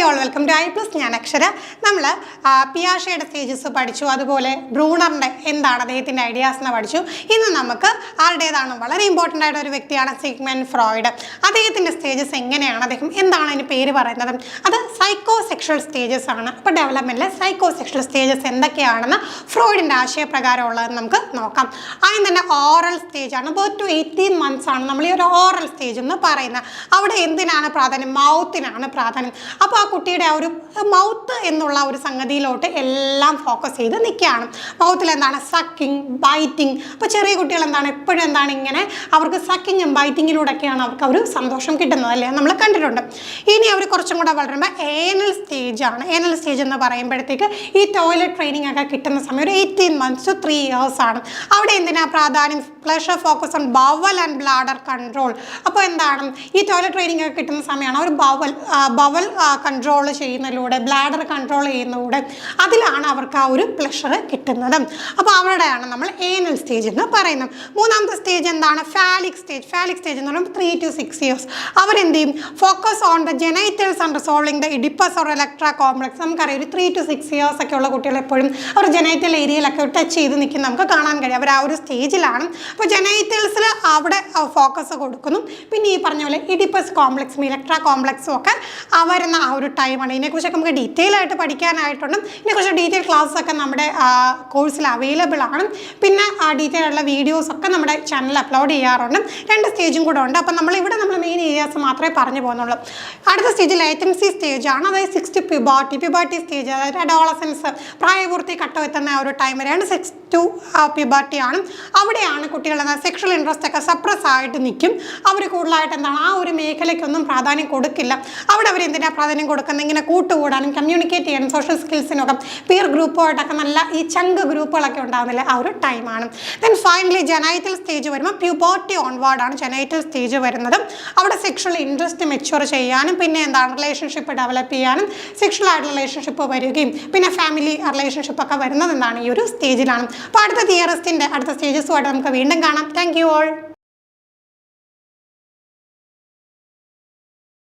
all, welcome to I+. ഞാൻ അക്ഷര. നമ്മൾ പിയാഷയുടെ സ്റ്റേജസ് പഠിച്ചു, അതുപോലെ ബ്രൂണറിൻ്റെ എന്താണ് അദ്ദേഹത്തിൻ്റെ ഐഡിയാസ് എന്ന് പഠിച്ചു. ഇന്ന് നമുക്ക് ആരുടേതാണ് വളരെ ഇമ്പോർട്ടൻ്റ് ആയിട്ട് ഒരു വ്യക്തിയാണ് സിഗ്മണ്ട് ഫ്രോയിഡ്. അദ്ദേഹത്തിൻ്റെ സ്റ്റേജസ് എങ്ങനെയാണ്, അദ്ദേഹം എന്താണ് അതിന് പേര് പറയുന്നത്, അത് സൈക്കോ സെക്ഷൽ സ്റ്റേജസ് ആണ്. അപ്പോൾ ഡെവലപ്മെൻറ്റിലെ സൈക്കോ സെക്ഷൽ സ്റ്റേജസ് എന്തൊക്കെയാണെന്ന് ഫ്രോയിഡിൻ്റെ ആശയപ്രകാരം ഉള്ളതെന്ന് നമുക്ക് നോക്കാം. ആദ്യം തന്നെ ഓറൽ സ്റ്റേജ് ആണ്. ബർത്ത് ടു 18 months ആണ് നമ്മൾ ഈ ഒരു ഓറൽ സ്റ്റേജ് എന്ന് പറയുന്നത്. അവിടെ എന്തിനാണ് പ്രാധാന്യം? മൗത്തിനാണ് പ്രാധാന്യം. അപ്പോൾ ആ കുട്ടിയുടെ ആ ഒരു മൗത്ത് എന്നുള്ള ഒരു സംഗതിയിലോട്ട് എല്ലാം ഫോക്കസ് ചെയ്ത് നിൽക്കുകയാണ്. മൗത്തിൽ എന്താണ്? Sucking, biting. അപ്പോൾ ചെറിയ കുട്ടികൾ എന്താണ് എപ്പോഴും എന്താണ് ഇങ്ങനെ അവർക്ക് സക്കിങ്ങും ബൈറ്റിങ്ങിലൂടെയൊക്കെയാണ് അവർക്ക് ഒരു സന്തോഷം കിട്ടുന്നത്, അല്ലേ? നമ്മൾ കണ്ടിട്ടുണ്ട്. ഇനി അവർ കുറച്ചും കൂടെ വളരുമ്പോൾ ഏനൽ സ്റ്റേജ് ആണ്. ഏനൽ സ്റ്റേജ് എന്ന് പറയുമ്പോഴത്തേക്ക് ഈ ടോയ്ലറ്റ് ട്രെയിനിങ് ഒക്കെ കിട്ടുന്ന സമയം ഒരു 18 months to 3 years ആണ്. അവിടെ എന്തിനാ പ്രാധാന്യം? Pleasure focus on bowel and bladder control. അപ്പോൾ എന്താണ് ഈ ടോയ്ലറ്റ് ട്രെയിനിങ് ഒക്കെ കിട്ടുന്ന സമയമാണ് അവർ ബവൽ കൺട്രോൾ ചെയ്യുന്നതിലൂടെ, ബ്ലാഡർ കൺട്രോൾ ചെയ്യുന്നതിലൂടെ അതിലാണ് അവർക്ക് ആ ഒരു പ്ലഷർ കിട്ടുന്നത്. അപ്പോൾ അവിടെയാണ് നമ്മൾ ഏനൽ സ്റ്റേജ് എന്ന് പറയുന്നത്. മൂന്നാമത്തെ സ്റ്റേജ് എന്താണ്? Phallic stage. ഫാലിക് സ്റ്റേജ് എന്ന് പറയുമ്പോൾ 3 to 6 years. അവരെന്ത് ചെയ്യും? Focus on the genitals and resolving the Oedipus or ഇലക്ട്രാ complex. നമുക്കറിയാം ഒരു 3 to 6 years ഒക്കെ ഉള്ള കുട്ടികൾ എപ്പോഴും അവർ ജെനൈറ്റൽ ഏരിയയിലൊക്കെ ടച്ച് ചെയ്ത് നിൽക്കും, നമുക്ക് കാണാൻ കഴിയും. അവർ ആ ഒരു സ്റ്റേജിലാണ്. അപ്പോൾ ജെനൈറ്റൽസിൽ അവിടെ ഫോക്കസ് കൊടുക്കുന്നു. പിന്നെ ഈ പറഞ്ഞ പോലെ ഇഡിപ്പസ് കോംപ്ലക്സും ഇലക്ട്രാ കോംപ്ലക്സും ഒക്കെ വരുന്ന ആ ഒരു ടൈമാണ്. ഇതിനെക്കുറിച്ചൊക്കെ നമുക്ക് ഡീറ്റെയിൽ ആയിട്ട് പഠിക്കാനായിട്ടുണ്ട്. ഇതിനെക്കുറിച്ച് ഡീറ്റെയിൽ ക്ലാസ്സൊക്കെ നമ്മുടെ കോഴ്സിൽ അവൈലബിൾ ആണ്. പിന്നെ ഡീറ്റെയിൽ ആയിട്ടുള്ള വീഡിയോസൊക്കെ നമ്മുടെ ചാനലിൽ അപ്ലോഡ് ചെയ്യാറുണ്ട്. 2 സ്റ്റേജും കൂടെ ഉണ്ട്. അപ്പോൾ നമ്മൾ മെയിൻ ഏരിയാസ് മാത്രമേ പറഞ്ഞു പോകുന്നുള്ളൂ. അടുത്ത സ്റ്റേജ് ലേറ്റൻസി സ്റ്റേജ് ആണ്. അതായത് 6 to പ്യൂബർട്ടി സ്റ്റേജ്, അതായത് അഡോളസൻസ്, പ്രായപൂർത്തി ഘട്ടം എത്തുന്ന ആ ഒരു ടൈം വരെയാണ് 6 to പ്യൂബർട്ടി ആണ്. അവിടെയാണ് കുട്ടികൾ സെക്ഷൽ ഇൻട്രസ്റ്റ് ഒക്കെ സപ്രസ് ആയിട്ട് നിൽക്കും. അവർ കൂടുതലായിട്ട് എന്താണ് ആ ഒരു മേഖലയ്ക്കൊന്നും പ്രാധാന്യം കൊടുക്കില്ല. അവിടെ അവർ എന്തിനാണ് പ്രാധാന്യം കൊടുക്കുന്നത്? ഇങ്ങനെ കൂട്ടുകൂടാനും കമ്മ്യൂണിക്കേറ്റ് ചെയ്യാനും സോഷ്യൽ സ്കിൽസിനൊക്കെ പിയർ ഗ്രൂപ്പുമായിട്ടൊക്കെ നല്ല ഈ ചങ്ക് ഗ്രൂപ്പുകളൊക്കെ ഉണ്ടാകുന്നില്ല, ആ ഒരു ടൈമാണ്. ദെൻ ഫൈനലി ജെനൈറ്റൽ സ്റ്റേജ് വരുമ്പോൾ പ്യൂബർട്ടി ഓൺവേർഡാണ് ജെനൈറ്റൽ സ്റ്റേജ് വരുന്നത്. അവിടെ സെക്ഷൽ ഇൻട്രസ്റ്റ് മെച്യൂർ ചെയ്യാനും പിന്നെ എന്താണ് റിലേഷൻഷിപ്പ് ഡെവലപ്പ് ചെയ്യാനും സെക്ഷൽ ആയിട്ടുള്ള റിലേഷൻഷിപ്പ് വരികയും പിന്നെ ഫാമിലി റിലേഷൻഷിപ്പ് ഒക്കെ വരുന്നത് എന്താണ് ഈ ഒരു സ്റ്റേജിലാണ്. അപ്പോൾ അടുത്ത തിയറിസ്റ്റിൻ്റെ അടുത്ത സ്റ്റേജസുമായിട്ട് നമുക്ക് വീണ്ടും കാണാം. Thank you all.